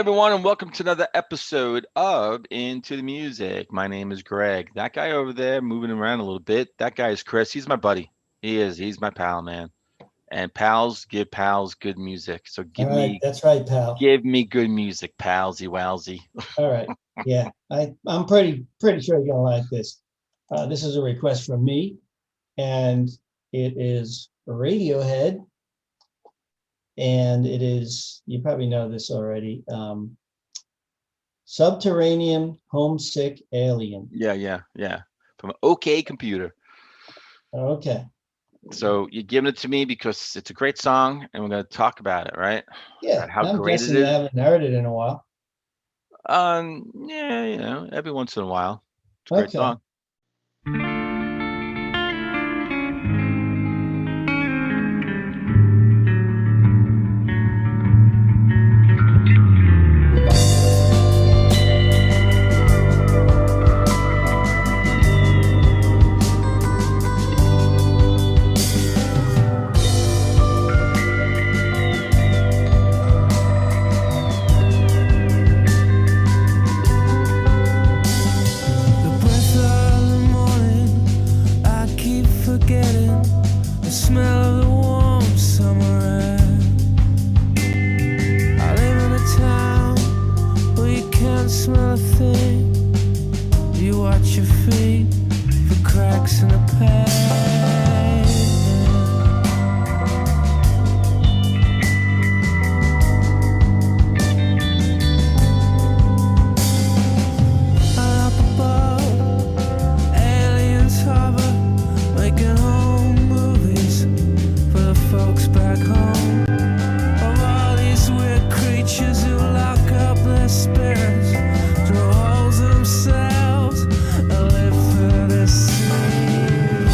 everyone, and welcome to another episode of Into the Music. My name is Greg. That guy over there moving around a little bit, that guy is Chris. He's my buddy. He is. He's my pal, man. And pals give pals good music. So All right, that's right, pal. give me good music, palsy wowsy. All right, yeah, I'm pretty sure you're gonna like this. This is a request from me, and it is Radiohead, and it is, you probably know this already. Subterranean Homesick Alien. Yeah. From OK Computer. Okay. So you're giving it to me because it's a great song, and we're going to talk about it, right? Yeah, How I'm great it guessing you is. haven't heard it in a while. Yeah, every once in a while. It's a great Okay. song. Themselves, live for the secret.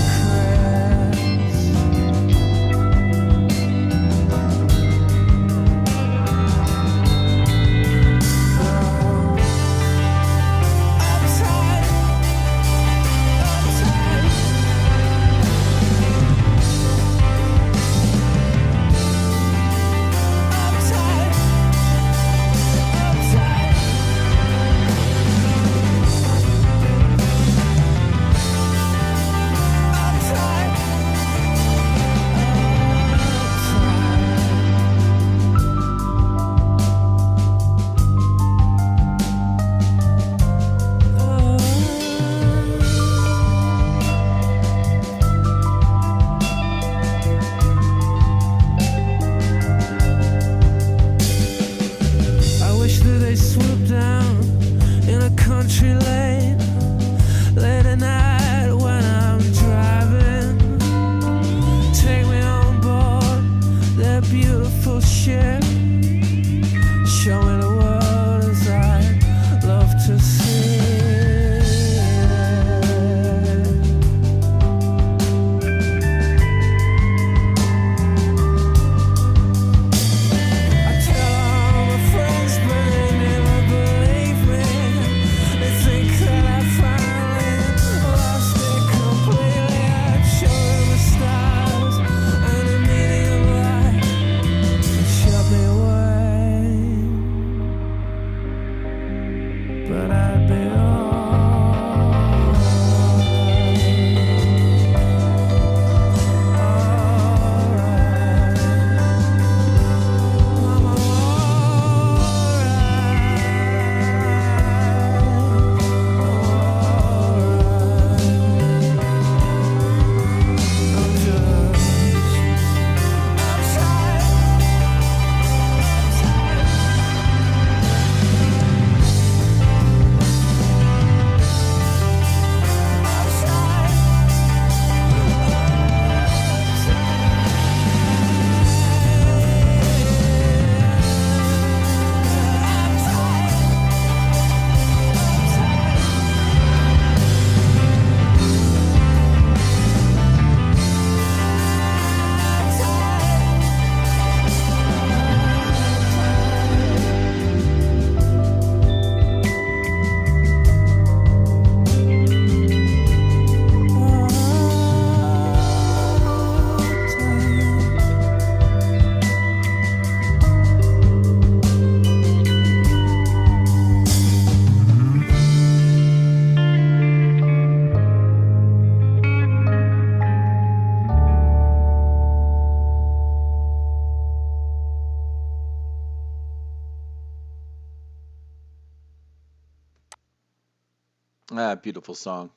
Ah, beautiful song.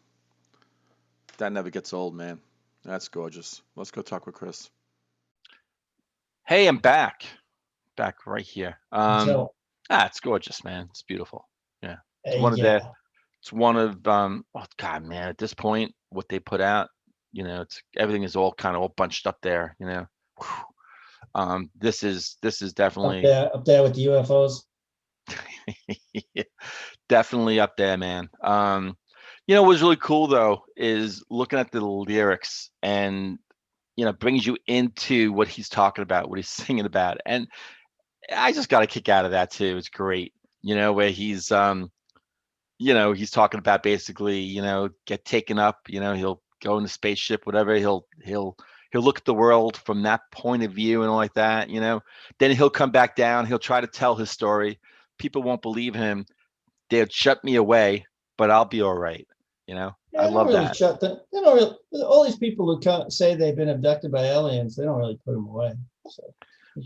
That never gets old, man. That's gorgeous. Let's go talk with Chris. Hey, I'm back. Back right here. So, It's gorgeous, man. It's beautiful. Yeah. It's one of their yeah, it's one of oh God, man, at this point, what they put out, it's everything is all kind of all bunched up there. Whew. This is definitely up there with the UFOs. definitely up there, man. What was really cool though is looking at the lyrics and brings you into what he's talking about, what he's singing about. And I just got a kick out of that too. It's great. Where he's talking about basically, get taken up, he'll go in the spaceship, whatever. He'll look at the world from that point of view and all like that. Then he'll come back down, he'll try to tell his story. People won't believe him. They'll shut me away, but I'll be all right. I Yeah, they don't love really that. shut them. They don't really. All these people who say they've been abducted by aliens, they don't really put them away. So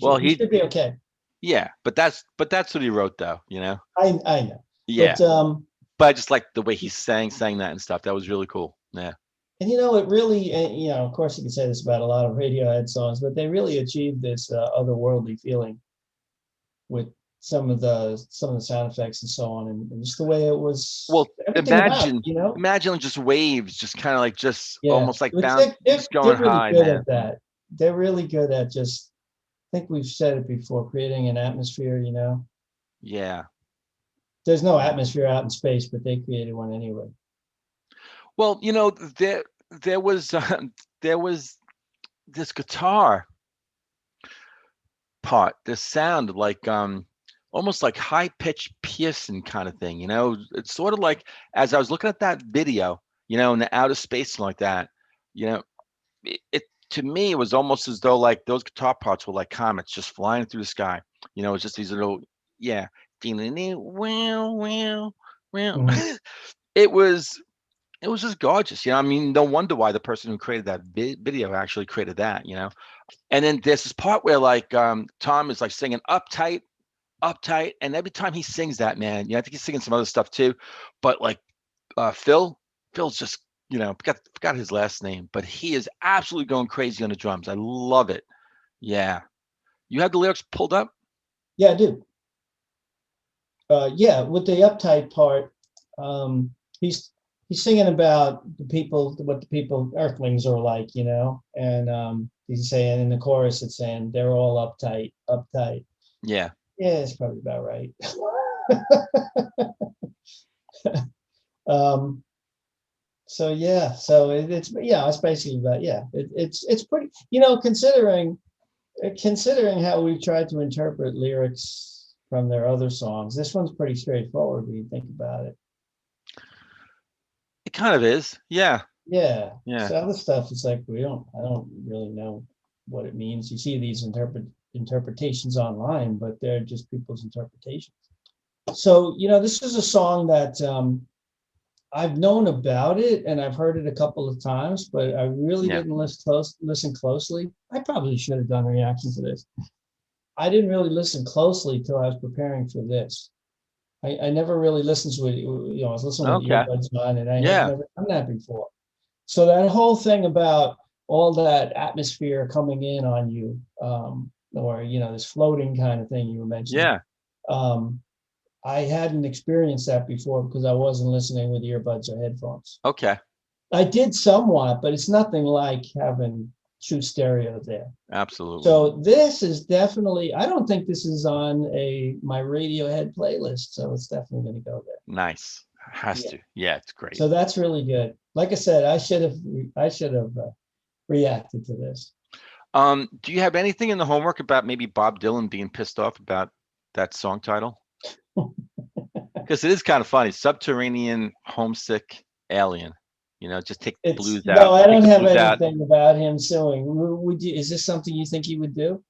Well, you should be okay. yeah, but that's what he wrote though. I know, Yeah. but But I just like the way he's saying that and stuff. That was really cool. Yeah. and it really, of course, you can say this about a lot of Radiohead songs, but they really achieved this otherworldly feeling with some of the sound effects and so on, and just the way it was, Well, everything about it, imagine just waves, just kind of like just Yeah, almost like which just going they're really high, good man. at that. They're really good at just, I think we've said it before, creating an atmosphere. Yeah. There's no Yeah. atmosphere out in space, but they created one anyway. Well, there was there was this guitar part, this sound like almost like high pitched piercing kind of thing. It's sort of like as I was looking at that video, in the outer space and like that, you know, it to me it was almost as though like those guitar parts were like comets just flying through the sky. It's just these little yeah. Wow, wow, wow. Mhm. It was it was just gorgeous. I mean, no wonder why the person who created that video actually created that. And then there's this part where like Tom is like singing uptight, uptight, and every time he sings that, man, I think he's singing some other stuff too. But like Phil's just forgot his last name, but he is absolutely going crazy on the drums. I love it. Yeah. You had the lyrics pulled up? Yeah, I do. Yeah, with the uptight part, um, he's he's singing about what the people, Earthlings are like, and he's saying in the chorus, it's saying they're all uptight, uptight. Yeah. Yeah, it's probably about right. um, so yeah, so it's basically about, yeah, it's pretty, considering how we've tried to interpret lyrics from their other songs. This one's pretty straightforward when you think about it. It kind of is. Yeah. Yeah. Yeah. So other stuff is like I don't really know what it means. You see these interpretations online, but they're just people's interpretations. So, this is a song that I've known about it and I've heard it a couple of times, but I really Yeah. didn't listen closely. I probably should have done a reaction to this. I didn't really listen closely till I was preparing for this. I never really listened to it. I was listening with Okay. earbuds on, and I had Yeah. never done that before. So that whole thing about all that atmosphere coming in on you, or this floating kind of thing you were mentioning, Yeah. um, I hadn't experienced that before because I wasn't listening with earbuds or headphones. Okay. I did somewhat, but it's nothing like having true stereo there. Absolutely. So this is definitely, I don't think this is on my Radiohead playlist, so it's definitely going to go there. Nice. Has Yeah. to. Yeah, it's great. So that's really good. Like I said, I should have reacted to this. Do you have anything in the homework about maybe Bob Dylan being pissed off about that song title? Because it is kind of funny. Subterranean Homesick Alien. Just take the It's blues no, out. I Take don't the have blues out. anything about him suing. Is this something you think he would do?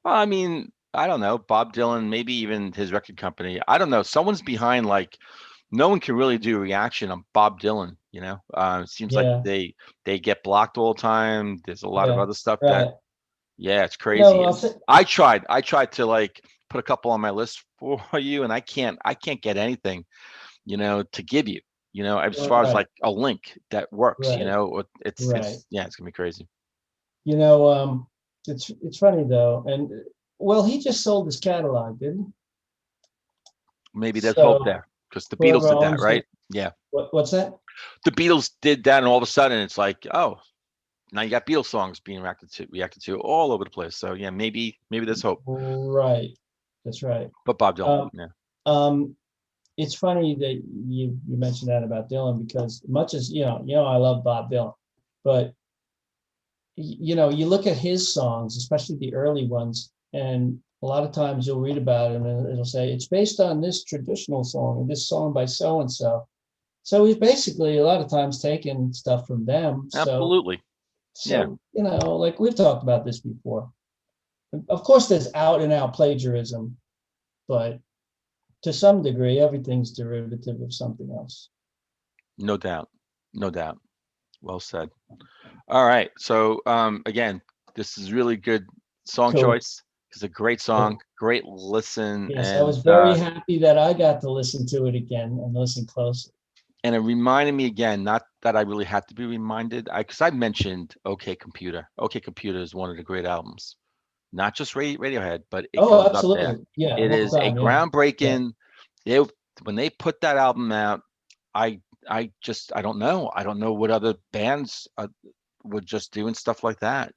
Well, I mean, I don't know. Bob Dylan, maybe even his record company. I don't know. Someone's behind, like, no one can really do a reaction on Bob Dylan. It seems like Yeah, they get blocked all the time. There's a lot of yeah, other stuff that, right. yeah, it's No, crazy. I tried to like put a couple on my list for you, and I can't get anything, to give you. as far as Right, like a link that works, right, right. it's gonna be crazy. You know, it's funny though, and well, he just sold his catalog, didn't he? Maybe there's hope So there because the Beatles whoever did that, owns right? it, Yeah, what's that? the Beatles did that, and all of a sudden it's like, oh, now you got Beatles songs being reacted to all over the place. So yeah, maybe there's hope. Right, that's right. But Bob Dylan, Um, yeah, um, it's funny that you mentioned that about Dylan because much as I love Bob Dylan, but you look at his songs, especially the early ones, and a lot of times you'll read about him and it'll say it's based on this traditional song or this song by so and so. So he's basically a lot of times taking stuff from them. So absolutely, yeah, so like we've talked about this before. Of course, there's out and out plagiarism, but to some degree, everything's derivative of something else. no doubt, no doubt. Well said. All right, so again, this is really good song Cool. choice. It's a great song, Cool. great listen, Yes, I and was very happy that I got to listen to it again and listen closely. it reminded me again, not that I really had to be reminded, because I mentioned OK Computer. OK Computer is one of the great albums, not just Radiohead, but it Oh, goes up there. absolutely. Yeah, It well is a done. Yeah. Yeah. groundbreaking. They when they put that album out, I I don't know what other bands were just doing stuff like that.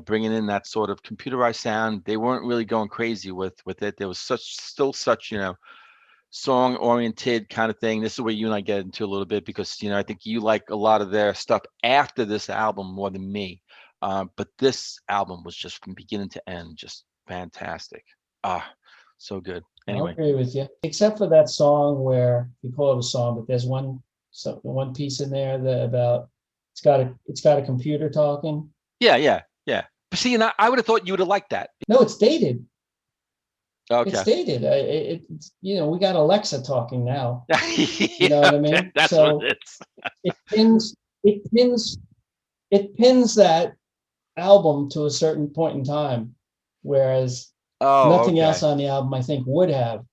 Bringing in that sort of computerized sound. They weren't really going crazy with it. There was still such song oriented kind of thing. This is where you and I get into a little bit because I think you like a lot of their stuff after this album more than me. But this album was just from beginning to end just fantastic. Ah, so good. I'll Anyway, agree with you. Except for that song where you call it a song, but there's one piece in there that about it's got a computer talking. yeah, yeah, yeah. But see, and I would have thought you would have liked that. No, it's dated. It's Okay. dated. We got Alexa talking now. You Yeah, know what I okay, mean? that's what So it is. it pins it pins it pins that album to a certain point in time, whereas Oh, nothing else okay. on the album I think would have.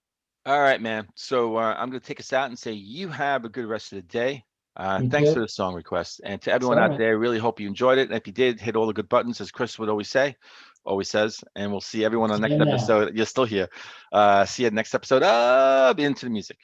All right, man. So I'm going to take us out and say you have a good rest of the day. You Thanks for too. the song request. And to It's everyone all out right. there, really hope you enjoyed it. And if you did, hit all the good buttons, as Chris would always says. And we'll see everyone on the next Same now. episode. You're still here. See you next episode of Into the Music.